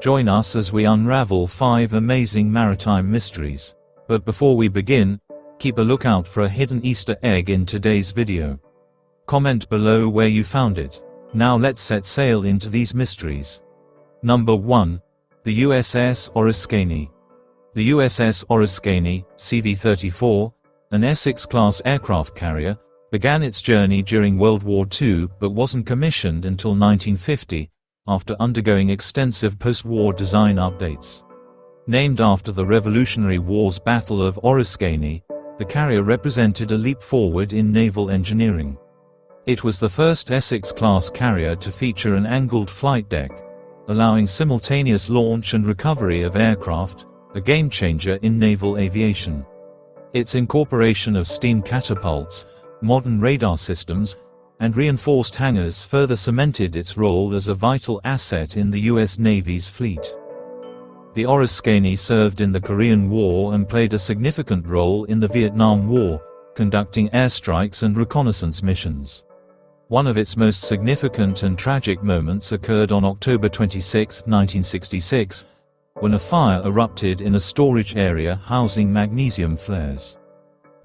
Join us as we unravel 5 amazing maritime mysteries. But before we begin, keep a lookout for a hidden Easter egg in today's video. Comment below where you found it. Now let's set sail into these mysteries. Number 1. The USS Oriskany. The USS Oriskany, CV-34, an Essex-class aircraft carrier, began its journey during World War II but wasn't commissioned until 1950, after undergoing extensive post-war design updates. Named after the Revolutionary War's Battle of Oriskany, the carrier represented a leap forward in naval engineering. It was the first Essex-class carrier to feature an angled flight deck, allowing simultaneous launch and recovery of aircraft, a game-changer in naval aviation. Its incorporation of steam catapults, modern radar systems, and reinforced hangars further cemented its role as a vital asset in the U.S. Navy's fleet. The Oriskany served in the Korean War and played a significant role in the Vietnam War, conducting airstrikes and reconnaissance missions. One of its most significant and tragic moments occurred on October 26, 1966, when a fire erupted in a storage area housing magnesium flares.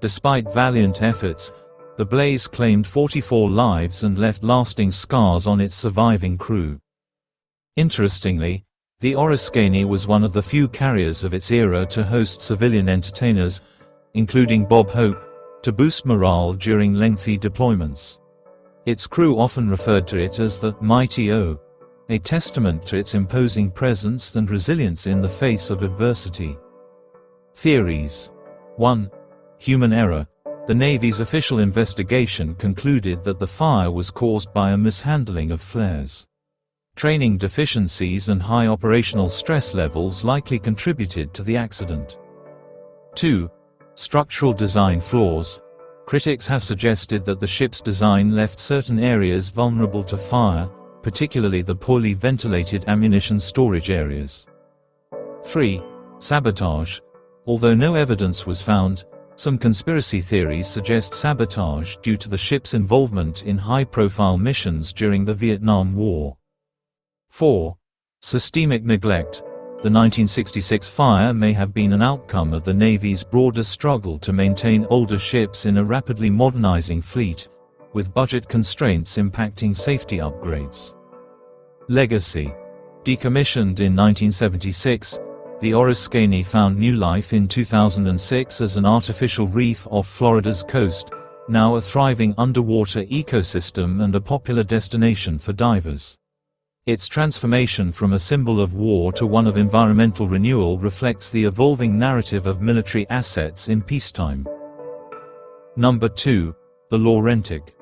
Despite valiant efforts, the blaze claimed 44 lives and left lasting scars on its surviving crew. Interestingly, the Oriskany was one of the few carriers of its era to host civilian entertainers, including Bob Hope, to boost morale during lengthy deployments. Its crew often referred to it as the Mighty O, a testament to its imposing presence and resilience in the face of adversity. Theories. 1. Human error. The Navy's official investigation concluded that the fire was caused by a mishandling of flares. Training deficiencies and high operational stress levels likely contributed to the accident. 2. Structural design flaws. Critics have suggested that the ship's design left certain areas vulnerable to fire, particularly the poorly ventilated ammunition storage areas. 3. Sabotage. Although no evidence was found, some conspiracy theories suggest sabotage due to the ship's involvement in high-profile missions during the Vietnam War. 4. Systemic neglect. The 1966 fire may have been an outcome of the Navy's broader struggle to maintain older ships in a rapidly modernizing fleet, with budget constraints impacting safety upgrades. Legacy. Decommissioned in 1976, the Oriskany found new life in 2006 as an artificial reef off Florida's coast, now a thriving underwater ecosystem and a popular destination for divers. Its transformation from a symbol of war to one of environmental renewal reflects the evolving narrative of military assets in peacetime. Number 2. The Laurentic.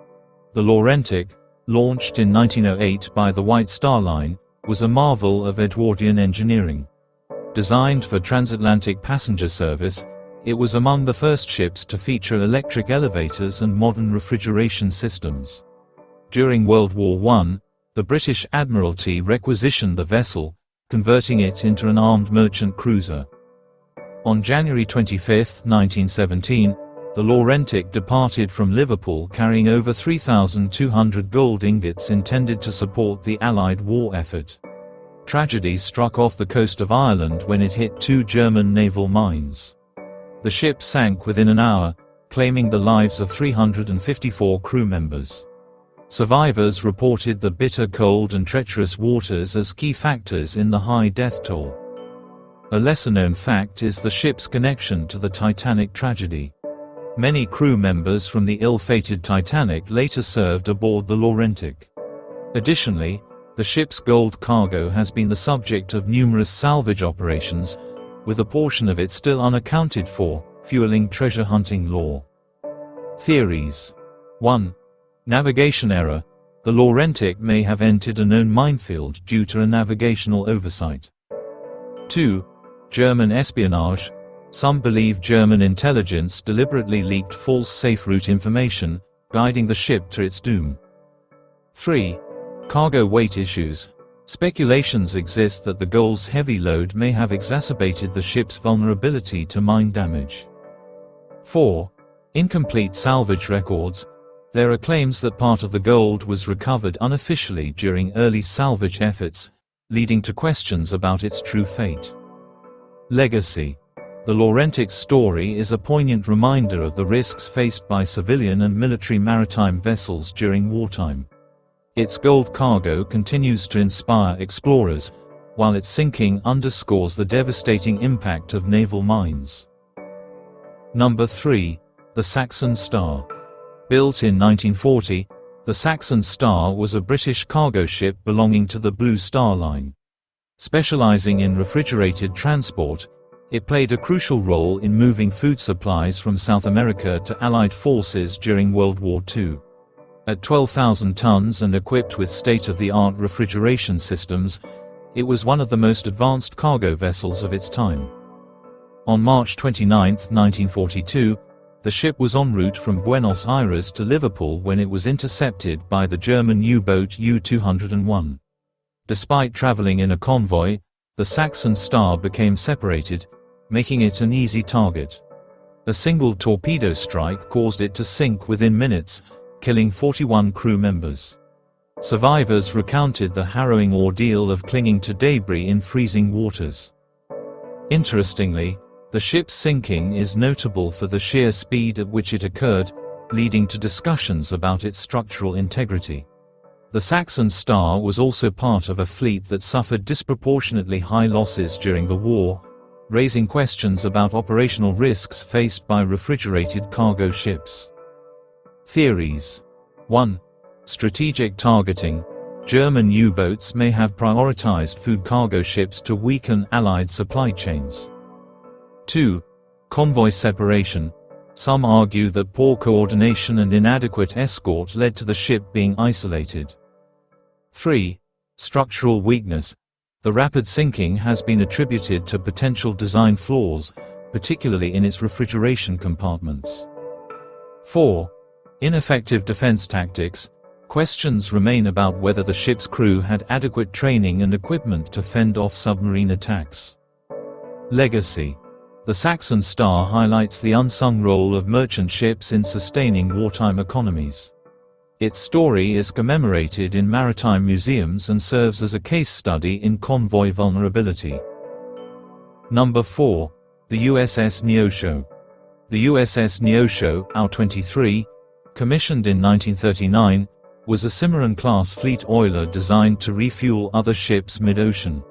The Laurentic, launched in 1908 by the White Star Line, was a marvel of Edwardian engineering. Designed for transatlantic passenger service, it was among the first ships to feature electric elevators and modern refrigeration systems. During World War I, the British Admiralty requisitioned the vessel, converting it into an armed merchant cruiser. On January 25, 1917, the Laurentic departed from Liverpool carrying over 3,200 gold ingots intended to support the Allied war effort. Tragedy struck off the coast of Ireland when it hit 2 German naval mines. The ship sank within an hour, claiming the lives of 354 crew members. Survivors reported the bitter cold and treacherous waters as key factors in the high death toll. A lesser-known fact is the ship's connection to the Titanic tragedy. Many crew members from the ill-fated Titanic later served aboard the Laurentic. Additionally, the ship's gold cargo has been the subject of numerous salvage operations, with a portion of it still unaccounted for, fueling treasure hunting lore. Theories. 1. Navigation error. The Laurentic may have entered a known minefield due to a navigational oversight. 2. German espionage. Some believe German intelligence deliberately leaked false safe route information, guiding the ship to its doom. 3. Cargo weight issues. Speculations exist that the Gold's heavy load may have exacerbated the ship's vulnerability to mine damage. 4. Incomplete salvage records. There are claims that part of the gold was recovered unofficially during early salvage efforts, leading to questions about its true fate. Legacy. The Laurentic story is a poignant reminder of the risks faced by civilian and military maritime vessels during wartime. Its gold cargo continues to inspire explorers, while its sinking underscores the devastating impact of naval mines. Number 3. The Saxon Star. Built in 1940, the Saxon Star was a British cargo ship belonging to the Blue Star Line. Specializing in refrigerated transport, it played a crucial role in moving food supplies from South America to Allied forces during World War II. At 12,000 tons and equipped with state-of-the-art refrigeration systems, it was one of the most advanced cargo vessels of its time. On March 29, 1942, the ship was en route from Buenos Aires to Liverpool when it was intercepted by the German U-boat U-201. Despite traveling in a convoy, the Saxon Star became separated, making it an easy target. A single torpedo strike caused it to sink within minutes, killing 41 crew members. Survivors recounted the harrowing ordeal of clinging to debris in freezing waters. Interestingly, the ship's sinking is notable for the sheer speed at which it occurred, leading to discussions about its structural integrity. The Saxon Star was also part of a fleet that suffered disproportionately high losses during the war, raising questions about operational risks faced by refrigerated cargo ships. Theories. 1. Strategic targeting. German U-boats may have prioritized food cargo ships to weaken Allied supply chains. 2. Convoy separation. Some argue that poor coordination and inadequate escort led to the ship being isolated. 3. Structural weakness. The rapid sinking has been attributed to potential design flaws, particularly in its refrigeration compartments. 4. Ineffective defense tactics. Questions remain about whether the ship's crew had adequate training and equipment to fend off submarine attacks. Legacy. The Saxon Star highlights the unsung role of merchant ships in sustaining wartime economies. Its story is commemorated in maritime museums and serves as a case study in convoy vulnerability. Number 4. The USS Neosho. The USS Neosho, AU-23, commissioned in 1939, was a Cimarron-class fleet oiler designed to refuel other ships mid-ocean.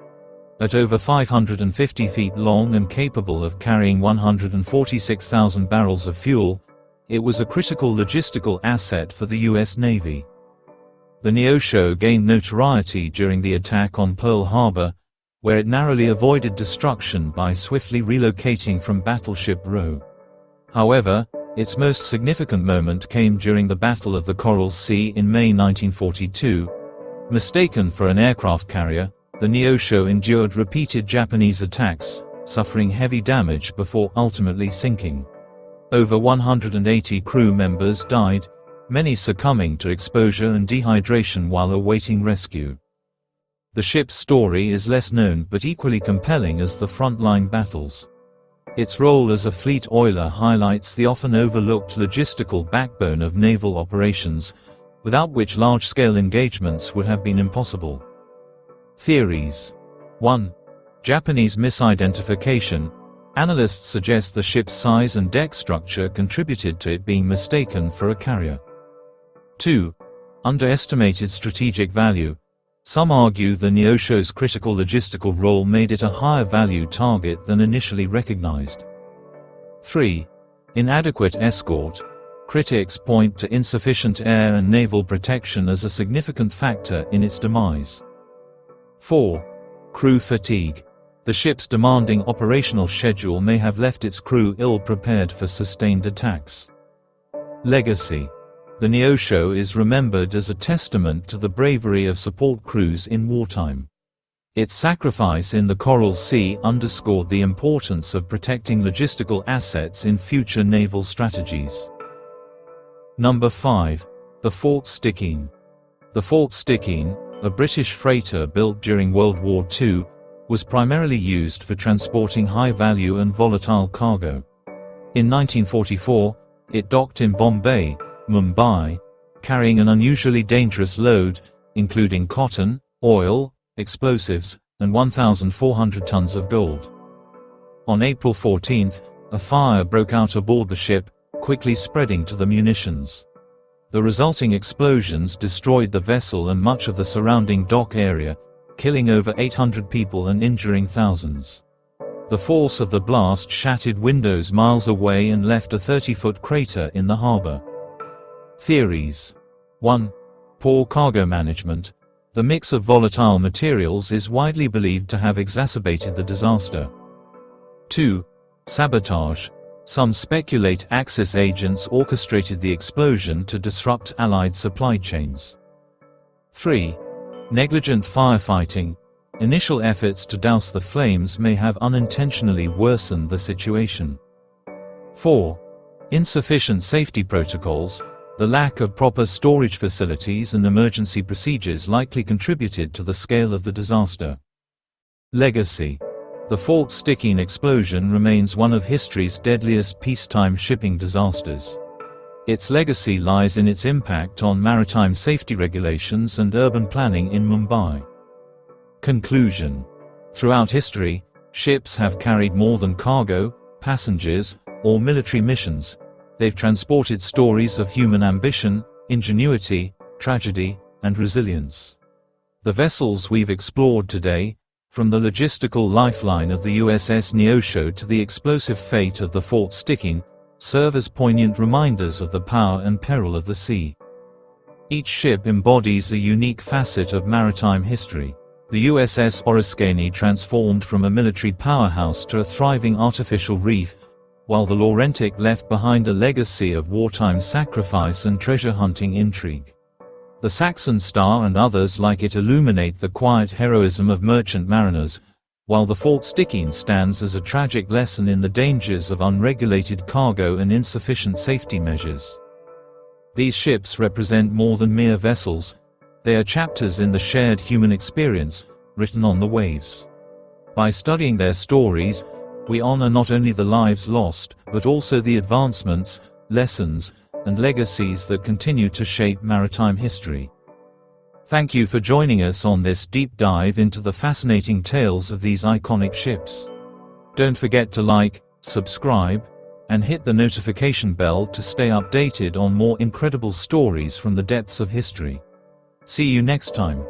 At over 550 feet long and capable of carrying 146,000 barrels of fuel, it was a critical logistical asset for the U.S. Navy. The Neosho gained notoriety during the attack on Pearl Harbor, where it narrowly avoided destruction by swiftly relocating from Battleship Row. However, its most significant moment came during the Battle of the Coral Sea in May 1942. Mistaken for an aircraft carrier, the Neosho endured repeated Japanese attacks, suffering heavy damage before ultimately sinking. Over 180 crew members died, many succumbing to exposure and dehydration while awaiting rescue. The ship's story is less known but equally compelling as the frontline battles. Its role as a fleet oiler highlights the often overlooked logistical backbone of naval operations, without which large-scale engagements would have been impossible. Theories. 1. Japanese misidentification. Analysts suggest the ship's size and deck structure contributed to it being mistaken for a carrier. 2. Underestimated strategic value. Some argue the Neosho's critical logistical role made it a higher value target than initially recognized. 3. Inadequate escort. Critics point to insufficient air and naval protection as a significant factor in its demise. 4. Crew fatigue. The ship's demanding operational schedule may have left its crew ill-prepared for sustained attacks. Legacy. The Neosho is remembered as a testament to the bravery of support crews in wartime. Its sacrifice in the Coral Sea underscored the importance of protecting logistical assets in future naval strategies. Number 5. The Fort Stikine. The Fort Stikine, a British freighter built during World War II, was primarily used for transporting high-value and volatile cargo. In 1944, it docked in Bombay, Mumbai, carrying an unusually dangerous load, including cotton, oil, explosives, and 1,400 tons of gold. On April 14, a fire broke out aboard the ship, quickly spreading to the munitions. The resulting explosions destroyed the vessel and much of the surrounding dock area, killing over 800 people and injuring thousands. The force of the blast shattered windows miles away and left a 30-foot crater in the harbor. Theories. 1. Poor cargo management. The mix of volatile materials is widely believed to have exacerbated the disaster. 2. Sabotage. Some speculate Axis agents orchestrated the explosion to disrupt Allied supply chains. 3. Negligent firefighting. Initial efforts to douse the flames may have unintentionally worsened the situation. 4. Insufficient safety protocols. The lack of proper storage facilities and emergency procedures likely contributed to the scale of the disaster. Legacy. The Fort Stikine explosion remains one of history's deadliest peacetime shipping disasters. Its legacy lies in its impact on maritime safety regulations and urban planning in Mumbai. Conclusion. Throughout history, ships have carried more than cargo, passengers, or military missions. They've transported stories of human ambition, ingenuity, tragedy, and resilience. The vessels we've explored today, from the logistical lifeline of the USS Neosho to the explosive fate of the Fort Stikine, serve as poignant reminders of the power and peril of the sea. Each ship embodies a unique facet of maritime history. The USS Oriskany transformed from a military powerhouse to a thriving artificial reef, while the Laurentic left behind a legacy of wartime sacrifice and treasure-hunting intrigue. The Saxon Star and others like it illuminate the quiet heroism of merchant mariners, while the Fort Stikine stands as a tragic lesson in the dangers of unregulated cargo and insufficient safety measures. These ships represent more than mere vessels. They are chapters in the shared human experience, written on the waves. By studying their stories, we honor not only the lives lost, but also the advancements, lessons, and legacies that continue to shape maritime history. Thank you for joining us on this deep dive into the fascinating tales of these iconic ships. Don't forget to like, subscribe, and hit the notification bell to stay updated on more incredible stories from the depths of history. See you next time.